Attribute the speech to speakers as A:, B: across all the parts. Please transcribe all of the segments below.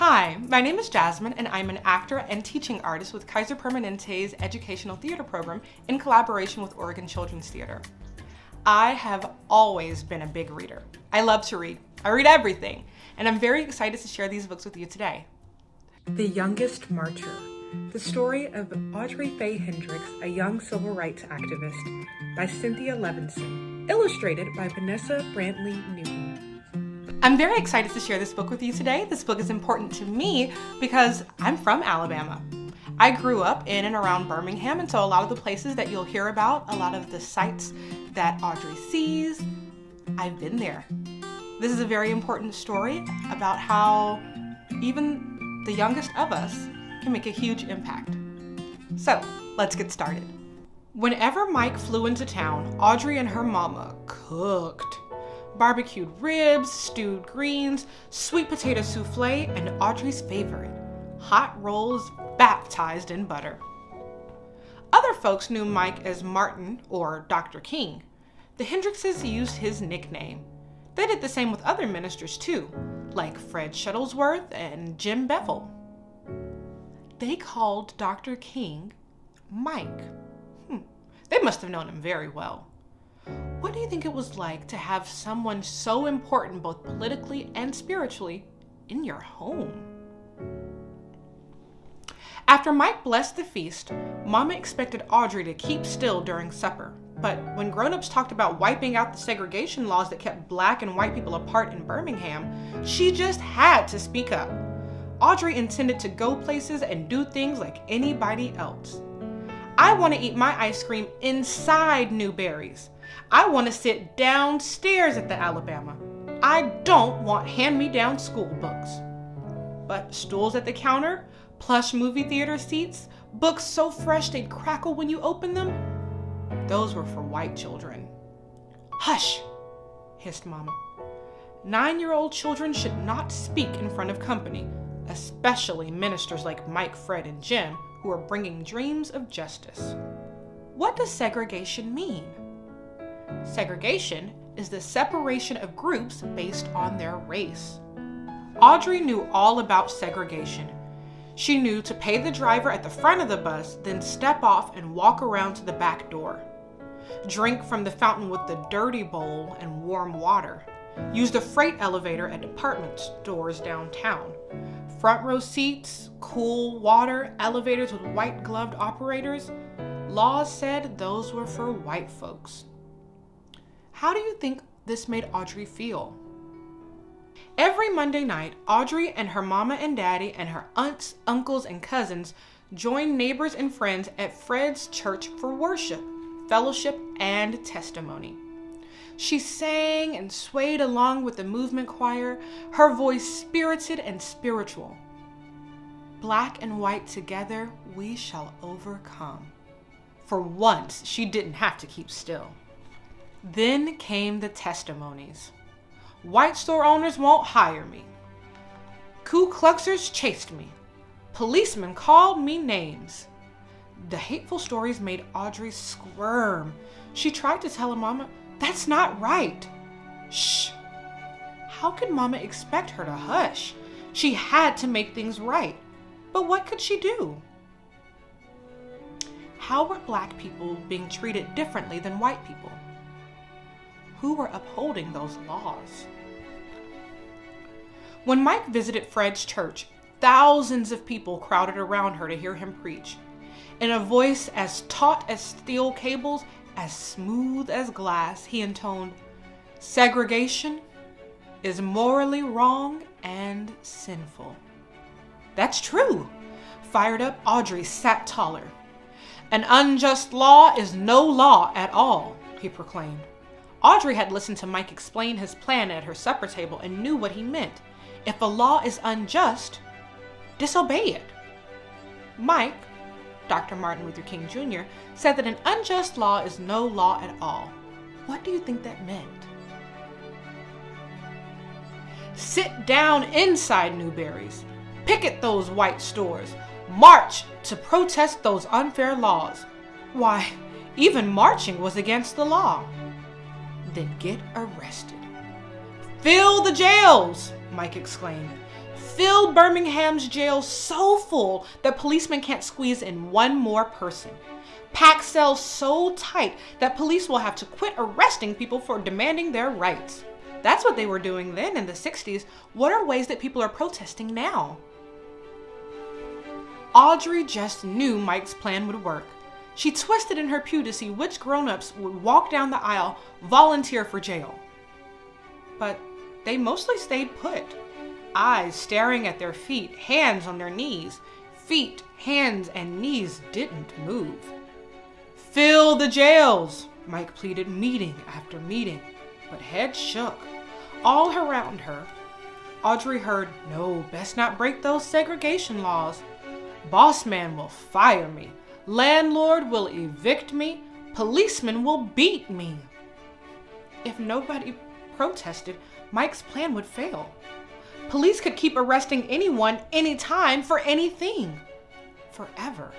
A: Hi, my name is Jasmine and I'm an actor and teaching artist with Kaiser Permanente's educational theater program in collaboration with Oregon Children's Theater. I have always been a big reader. I love to read. I read everything, and I'm very excited to share these books with you today. The Youngest Marcher, the story of Audrey Faye Hendricks, a young civil rights activist, by Cynthia Levinson, illustrated by Vanessa Brantley Newton. I'm very excited to share this book with you today. This book is important to me because I'm from Alabama. I grew up in and around Birmingham, and so a lot of the places that you'll hear about, a lot of the sites that Audrey sees, I've been there. This is a very important story about how even the youngest of us can make a huge impact. So, let's get started. Whenever Mike flew into town, Audrey and her mama cooked. Barbecued ribs, stewed greens, sweet potato souffle, and Audrey's favorite, hot rolls baptized in butter. Other folks knew Mike as Martin or Dr. King. The Hendrickses used his nickname. They did the same with other ministers too, like Fred Shuttlesworth and Jim Bevel. They called Dr. King Mike. They must have known him very well. What do you think it was like to have someone so important both politically and spiritually in your home? After Mike blessed the feast, Mama expected Audrey to keep still during supper. But when grown-ups talked about wiping out the segregation laws that kept black and white people apart in Birmingham, she just had to speak up. Audrey intended to go places and do things like anybody else. I want to eat my ice cream inside Newberry's. I want to sit downstairs at the Alabama. I don't want hand-me-down school books. But stools at the counter, plush movie theater seats, books so fresh they'd crackle when you open them, those were for white children. Hush, hissed Mama. 9-year-old children should not speak in front of company, especially ministers like Mike, Fred, and Jim, who are bringing dreams of justice. What does segregation mean? Segregation is the separation of groups based on their race. Audrey knew all about segregation. She knew to pay the driver at the front of the bus, then step off and walk around to the back door. Drink from the fountain with the dirty bowl and warm water. Use the freight elevator at department stores downtown. Front row seats, cool water, elevators with white-gloved operators. Laws said those were for white folks. How do you think this made Audrey feel? Every Monday night, Audrey and her mama and daddy and her aunts, uncles, and cousins joined neighbors and friends at Fred's church for worship, fellowship, and testimony. She sang and swayed along with the movement choir, her voice spirited and spiritual. Black and white together, we shall overcome. For once, she didn't have to keep still. Then came the testimonies. White store owners won't hire me. Ku Kluxers chased me. Policemen called me names. The hateful stories made Audrey squirm. She tried to tell her mama, "That's not right." Shh. How could Mama expect her to hush? She had to make things right. But what could she do? How were black people being treated differently than white people? Who were upholding those laws? When Mike visited Fred's church, thousands of people crowded around her to hear him preach. In a voice as taut as steel cables, as smooth as glass, he intoned, "Segregation is morally wrong and sinful." That's true. Fired up, Audrey sat taller. "An unjust law is no law at all," he proclaimed. Audrey had listened to Mike explain his plan at her supper table and knew what he meant. If a law is unjust, disobey it. Mike, Dr. Martin Luther King Jr., said that an unjust law is no law at all. What do you think that meant? Sit down inside Newberry's. Picket those white stores. March to protest those unfair laws. Why, even marching was against the law. Then get arrested. Fill the jails, Mike exclaimed. Fill Birmingham's jail so full that policemen can't squeeze in one more person. Pack cells so tight that police will have to quit arresting people for demanding their rights. That's what they were doing then in the 60s. What are ways that people are protesting now? Audrey just knew Mike's plan would work. She twisted in her pew to see which grown-ups would walk down the aisle, volunteer for jail. But they mostly stayed put. Eyes staring at their feet, hands on their knees. Feet, hands, and knees didn't move. Fill the jails, Mike pleaded meeting after meeting, but heads shook. All around her, Audrey heard, "No, best not break those segregation laws. Boss man will fire me. Landlord will evict me. Policeman will beat me." If nobody protested, Mike's plan would fail. Police could keep arresting anyone, anytime, for anything. Forever.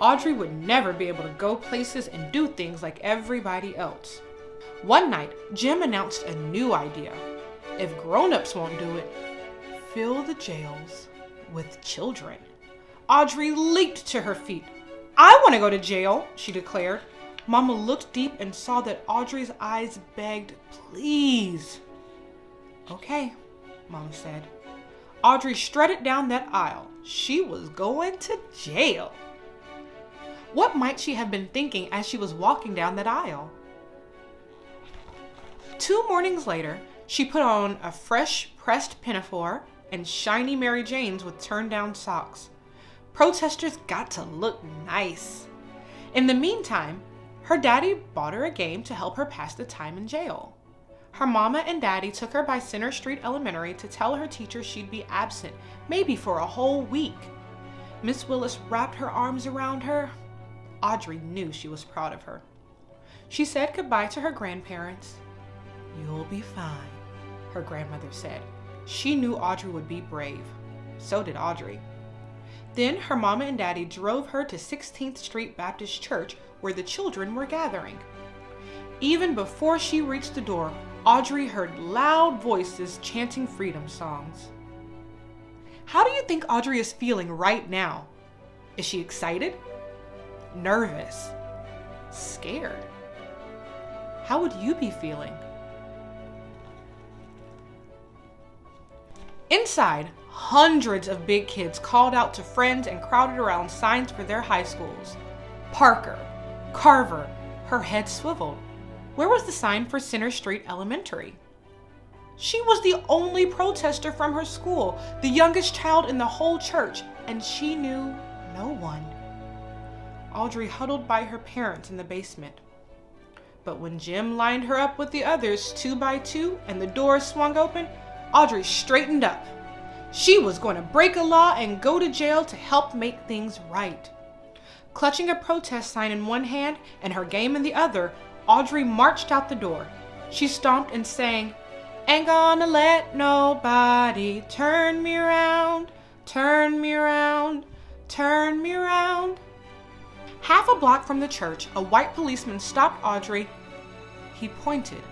A: Audrey would never be able to go places and do things like everybody else. One night, Jim announced a new idea. If grown-ups won't do it, fill the jails with children. Audrey leaped to her feet. "I want to go to jail," she declared. Mama looked deep and saw that Audrey's eyes begged, "Please." "Okay," Mama said. Audrey strutted down that aisle. She was going to jail. What might she have been thinking as she was walking down that aisle? 2 mornings later, she put on a fresh pressed pinafore and shiny Mary Janes with turned-down socks. Protesters got to look nice. In the meantime, her daddy bought her a game to help her pass the time in jail. Her mama and daddy took her by Center Street Elementary to tell her teacher she'd be absent, maybe for a whole week. Miss Willis wrapped her arms around her. Audrey knew she was proud of her. She said goodbye to her grandparents. "You'll be fine," her grandmother said. She knew Audrey would be brave. So did Audrey. Then her mama and daddy drove her to 16th Street Baptist Church where the children were gathering. Even before she reached the door, Audrey heard loud voices chanting freedom songs. How do you think Audrey is feeling right now? Is she excited? Nervous? Scared? How would you be feeling? Inside, hundreds of big kids called out to friends and crowded around signs for their high schools. Parker, Carver, her head swiveled. Where was the sign for Center Street Elementary? She was the only protester from her school, the youngest child in the whole church, and she knew no one. Audrey huddled by her parents in the basement. But when Jim lined her up with the others 2 by 2 and the doors swung open, Audrey straightened up. She was going to break a law and go to jail to help make things right. Clutching a protest sign in one hand and her game in the other, Audrey marched out the door. She stomped and sang, "Ain't gonna let nobody turn me around, turn me around, turn me around." Half a block from the church, a white policeman stopped Audrey. He pointed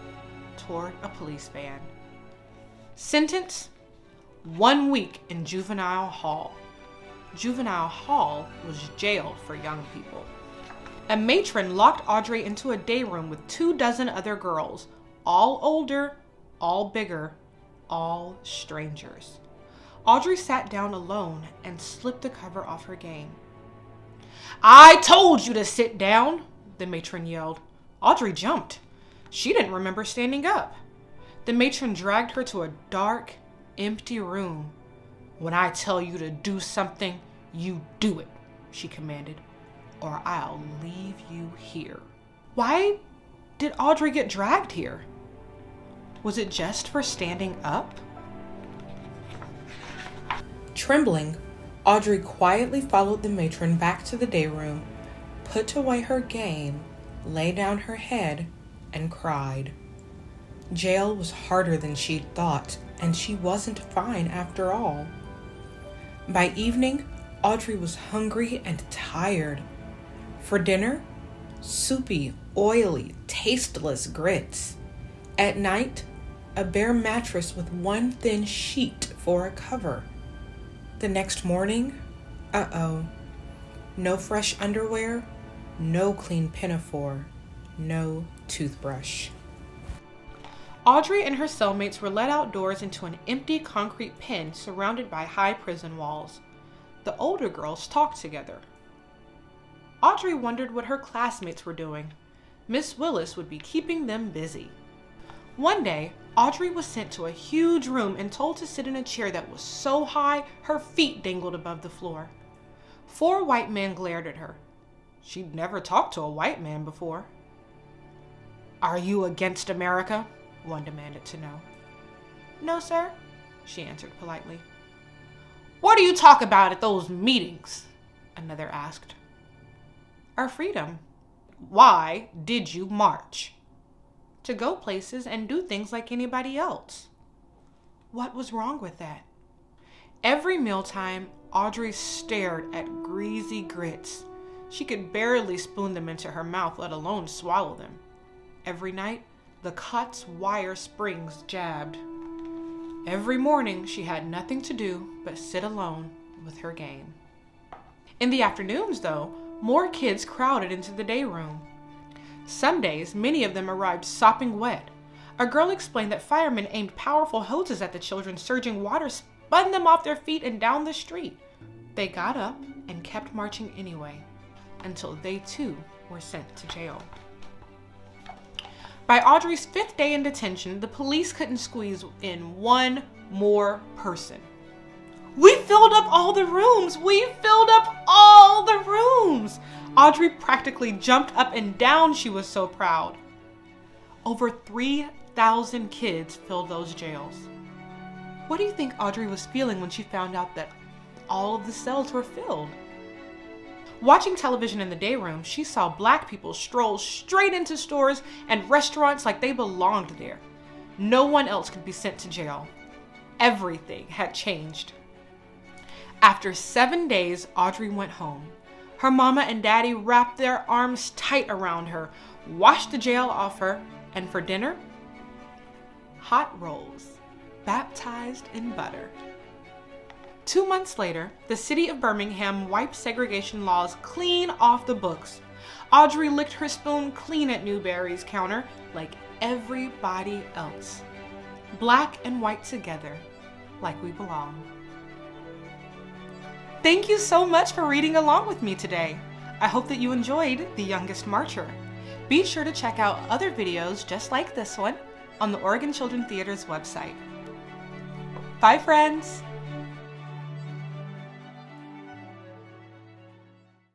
A: toward a police van. Sentence: 1 week in juvenile hall. Juvenile hall was jail for young people. A matron locked Audrey into a day room with 24 other girls, all older, all bigger, all strangers. Audrey sat down alone and slipped the cover off her game. "I told you to sit down," the matron yelled. Audrey jumped. She didn't remember standing up. The matron dragged her to a dark, empty room. "When I tell you to do something, you do it," she commanded, "or I'll leave you here." Why did Audrey get dragged here? Was it just for standing up? Trembling, Audrey quietly followed the matron back to the day room, put away her game, lay down her head, and cried. Jail was harder than she'd thought, and she wasn't fine after all. By evening, Audrey was hungry and tired. For dinner, soupy, oily, tasteless grits. At night, a bare mattress with one thin sheet for a cover. The next morning, no fresh underwear, no clean pinafore, no toothbrush. Audrey and her cellmates were led outdoors into an empty concrete pen surrounded by high prison walls. The older girls talked together. Audrey wondered what her classmates were doing. Miss Willis would be keeping them busy. One day, Audrey was sent to a huge room and told to sit in a chair that was so high her feet dangled above the floor. 4 white men glared at her. She'd never talked to a white man before. "Are you against America?" one demanded to know. "No, sir," she answered politely. "What do you talk about at those meetings?" another asked. "Our freedom." "Why did you march?" "To go places and do things like anybody else." What was wrong with that? Every mealtime, Audrey stared at greasy grits. She could barely spoon them into her mouth, let alone swallow them. Every night, the cot's wire springs jabbed. Every morning, she had nothing to do but sit alone with her game. In the afternoons, though, more kids crowded into the day room. Some days, many of them arrived sopping wet. A girl explained that firemen aimed powerful hoses at the children, surging water spun them off their feet and down the street. They got up and kept marching anyway, until they too were sent to jail. By Audrey's 5th day in detention, the police couldn't squeeze in one more person. "We filled up all the rooms! We filled up all the rooms!" Audrey practically jumped up and down, she was so proud. Over 3,000 kids filled those jails. What do you think Audrey was feeling when she found out that all of the cells were filled? Watching television in the day room, she saw Black people stroll straight into stores and restaurants like they belonged there. No one else could be sent to jail. Everything had changed. After 7 days, Audrey went home. Her mama and daddy wrapped their arms tight around her, washed the jail off her, and for dinner, hot rolls, baptized in butter. 2 months later, the city of Birmingham wiped segregation laws clean off the books. Audrey licked her spoon clean at Newberry's counter like everybody else. Black and white together, like we belong. Thank you so much for reading along with me today. I hope that you enjoyed The Youngest Marcher. Be sure to check out other videos just like this one on the Oregon Children's Theater's website. Bye, friends!